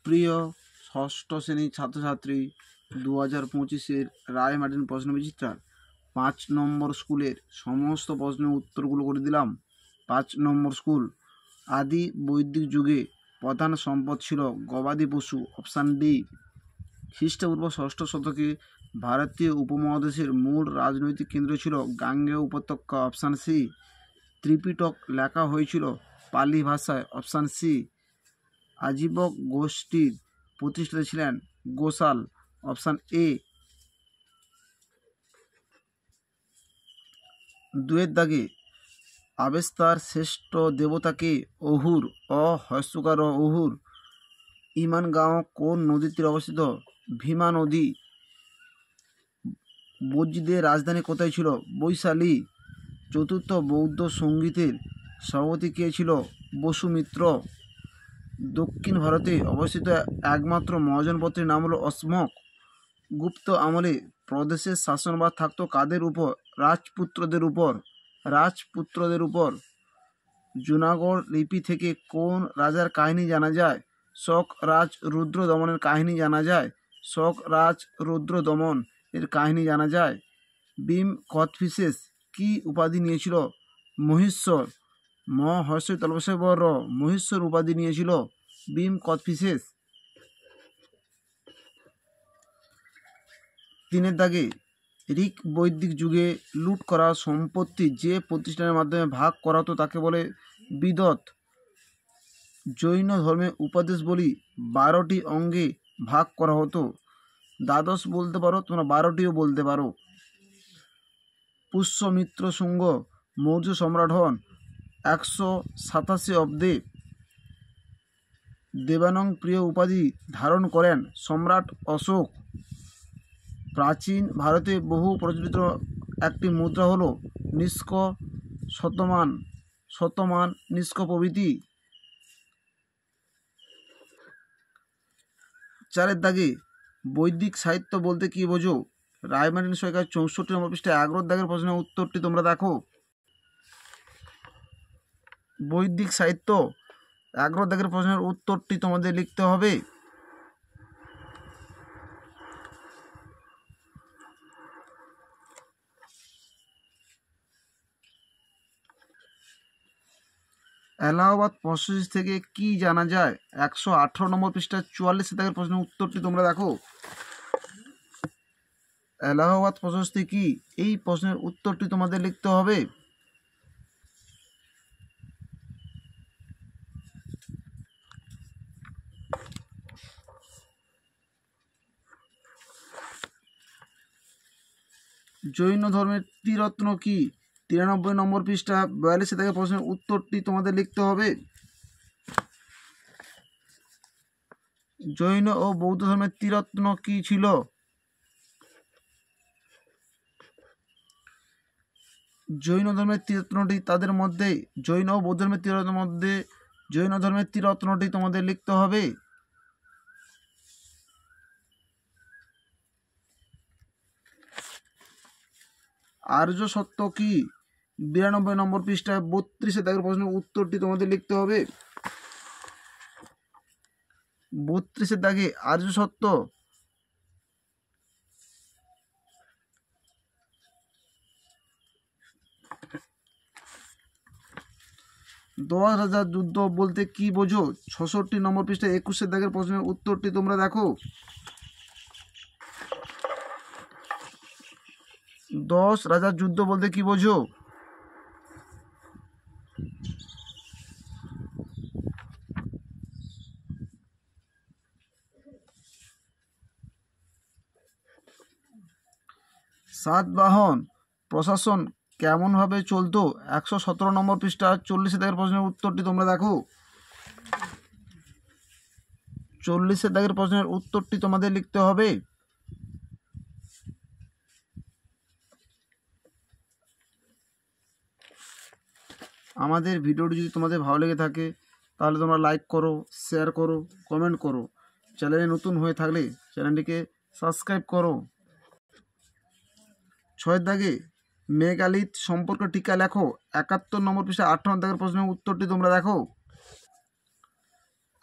প্রিয় ষষ্ঠ শ্রেণীর ছাত্রছাত্রী 2025-এর রায় মার্টিন প্রশ্ন বিচিত্রার 5 নম্বর স্কুলের সমস্ত প্রশ্নের উত্তরগুলো করে দিলাম। 5 নম্বর স্কুল, আদি বৈদিক যুগে প্রধান সম্পদ ছিল গবাদি পশু। Option D. খ্রিস্টপূর্ব 6ষ্ঠ শতকে ভারতীয় উপমহাদেশের মূল রাজনৈতিক কেন্দ্র ছিল গাঙ্গেয় উপত্যকা। Option C. ত্রিপিটক লেখা হয়েছিল পালি ভাষায়। Option C. আজীবক গোষ্ঠীর প্রতিষ্ঠাতা ছিলেন গোসাল। Option A. 2-এর দাগে আবেস্তার শ্রেষ্ঠ দেবতাকে অহুর হস্যকার অহুর। ইমানগাঁও কোন নদীর তীরে অবস্থিত? ভীমা নদী। বজ্রীদের রাজধানী কোথায় ছিল? বৈশালী। চতুর্থ বৌদ্ধ সঙ্গীতের সভাপতি কে ছিল? বসুমিত্র। দক্ষিণ ভারতে অবস্থিত একমাত্র মহাজনপত্রের নাম হলো অসমক। গুপ্ত আমলে প্রদেশের শাসনভার থাকতো কাদের উপর? রাজপুত্রদের উপর। জুনাগড় লিপি থেকে কোন রাজার কাহিনী জানা যায়? শক রাজ রুদ্র দমনের কাহিনী জানা যায়। শক রাজ রুদ্র দমন এর কাহিনী জানা যায়। ভীম কোচটিসেস কি উপাধি নিয়েছিল? মহীশ্বর। মহর্ষই তলবসে বর মহীশ্বর উপাধি নিয়েছিল ভীম কোচটিসেস। 3-এর দাগে ঋক বৈদিক যুগে লুট করা সম্পত্তি যে প্রতিষ্ঠানের মাধ্যমে ভাগ করা হতো তাকে বলে বিদত। জৈন ধর্মে উপদেশ বলি 12টি অঙ্গে ভাগ করা হতো। দ্বাদশ বলতে পারো, তোমরা 12টিও বলতে পারো। পুষ্যমিত্র শুঙ্গ মৌর্য সম্রাট হন 187 অব্দে। দেবানং প্রিয় উপাধি ধারণ করেন সম্রাট অশোক। প্রাচীন ভারতে বহু প্রচলিত একটি মুদ্রা হলো নিষ্ক, শতমান, নিষ্ক প্রভৃতি। 4-এর দাগে বৈদিক সাহিত্য বলতে কি বোঝো? রায় মার্টিন সরকার 64 নম্বর পৃষ্ঠায় 11 দাগের প্রশ্নের উত্তরটি তোমরা দেখো। বৈদিক সাহিত্য 11 দাগের প্রশ্নের উত্তরটি তোমাদের লিখতে হবে। এলাহাবাদ প্রসেস থেকে কি জানা যায়? 118 নম্বর পৃষ্ঠা 44 দাগের প্রশ্নের উত্তরটি তোমরা দেখো। এলাহাবাদ প্রশস্তি কি? এই প্রশ্নের উত্তরটি তোমাদের লিখতে হবে। জৈন ধর্মের ত্রিরত্ন কি? 93 নম্বর পৃষ্ঠা 42 দাগের প্রশ্নের উত্তরটি তোমাদের লিখতে হবে। জৈন ও বৌদ্ধ ধর্মের ত্রিরত্ন কি ছিল? জৈন ধর্মের ত্রিরত্নটি তাদের মধ্যে, জৈন ও বৌদ্ধ ধর্মের ত্রিরত্নের মধ্যে জৈন ধর্মের ত্রিরত্নটি তোমাদের লিখতে হবে। আর্য সত্য কি? 92 নম্বর পৃষ্ঠায় 32 দাগের প্রশ্নের উত্তরটি তোমাদের লিখতে হবে। 32 দাগে আর্য সত্য। দশ রাজার যুদ্ধ বলতে কি বোঝো? 66 নম্বর পৃষ্ঠায় 21 দাগের প্রশ্নের উত্তরটি তোমরা দেখো। 10 রাজার যুদ্ধ বলতে কি বোঝো? সাতবাহন প্রশাসন কেমনভাবে চলতো? 117 নম্বর পৃষ্ঠা 40 দাগের প্রশ্নের উত্তরটি তোমরা দেখো। 40 দাগের প্রশ্নের উত্তরটি তোমাদের লিখতে হবে। আমাদের ভিডিওটি যদি তোমাদের ভালো লেগে থাকে তাহলে তোমরা লাইক করো, শেয়ার করো, কমেন্ট করো। চ্যানেলে নতুন হয়ে থাকলে চ্যানেলটিকে সাবস্ক্রাইব করো। 6 দাগে মেগালিথ সম্পর্কে টিকা লেখো। 71 নম্বর পৃষ্ঠা 58 দাগের প্রশ্নের উত্তরটি তোমরা দেখো।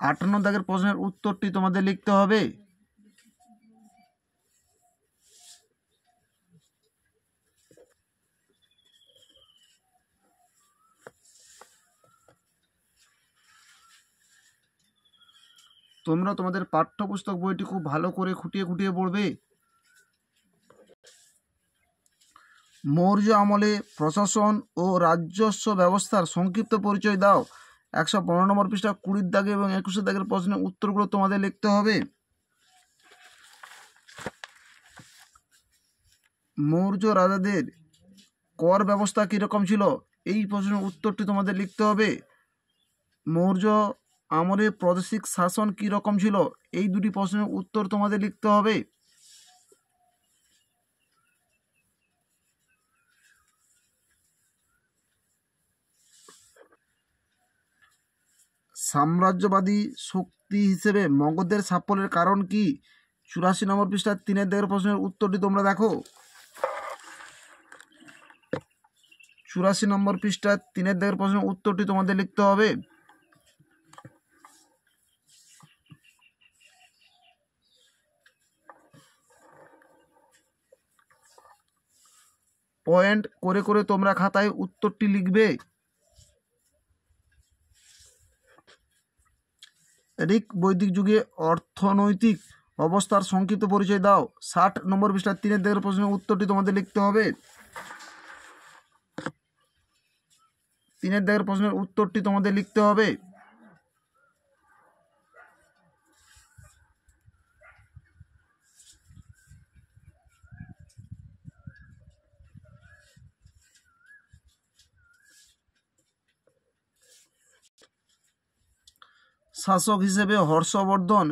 58 দাগের প্রশ্নের উত্তরটি তোমাদের লিখতে হবে। তোমরা তোমাদের পাঠ্যপুস্তক বইটি খুব ভালো করে খুঁটিয়ে খুঁটিয়ে পড়বে। মৌর্য আমলে প্রশাসন ও রাজস্ব ব্যবস্থার সংক্ষিপ্ত পরিচয় দাও। 115 নম্বর পৃষ্ঠা 20 দাগে এবং 21 দাগের প্রশ্নের উত্তরগুলো তোমাদের লিখতে হবে। মৌর্য রাজাদের কর ব্যবস্থা কীরকম ছিল, এই প্রশ্নের উত্তরটি তোমাদের লিখতে হবে। মৌর্য আমলে প্রাদেশিক শাসন কীরকম ছিল, এই দুটি প্রশ্নের উত্তর তোমাদের লিখতে হবে। সাম্রাজ্যবাদী শক্তি হিসেবে মগধের সাফল্যের কারণ কি, 84 নম্বর পৃষ্ঠা 3 দাগের প্রশ্নের উত্তরটি তোমরা দেখো। 84 নম্বর পৃষ্ঠা 3 দাগের প্রশ্নের উত্তরটি তোমাদের লিখতে হবে। পয়েন্ট করে করে তোমরা খাতায় উত্তরটি লিখবে। ঋক বৈদিক যুগে অর্থনৈতিক অবস্থার সংক্ষিপ্ত পরিচয় দাও। 60 নম্বর পৃষ্ঠা 3 দাগের প্রশ্নের উত্তরটি তোমাদের লিখতে হবে। 3 দাগের প্রশ্নের উত্তরটি তোমাদের লিখতে হবে। শাসক হিসেবে হর্ষবর্ধন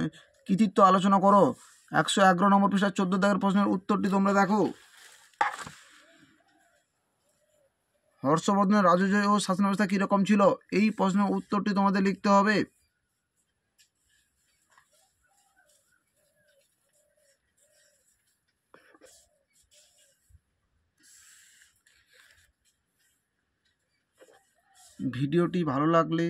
কৃতিত্ব আলোচনা করো। 111 নম্বর পৃষ্ঠা 14 দাগের প্রশ্নের উত্তরটি তোমরা দেখো। হর্ষবর্ধনের রাজস্ব ও শাসন ব্যবস্থা কীরকম ছিল, এই প্রশ্নের উত্তরটি তোমাদের লিখতে হবে। ভিডিওটি ভালো লাগলে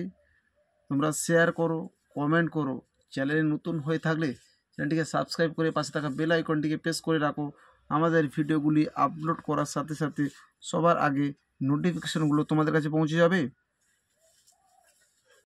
তোমরা শেয়ার করো, কমেন্ট করো। চ্যানেলে নতুন হয়ে থাকলে চ্যানেলটিকে সাবস্ক্রাইব করে পাশে থাকা বেল আইকনটিকে প্রেস করে রাখো। আমাদের ভিডিওগুলি আপলোড করার সাথে সাথে সবার আগে নোটিফিকেশনগুলো তোমাদের কাছে পৌঁছে যাবে।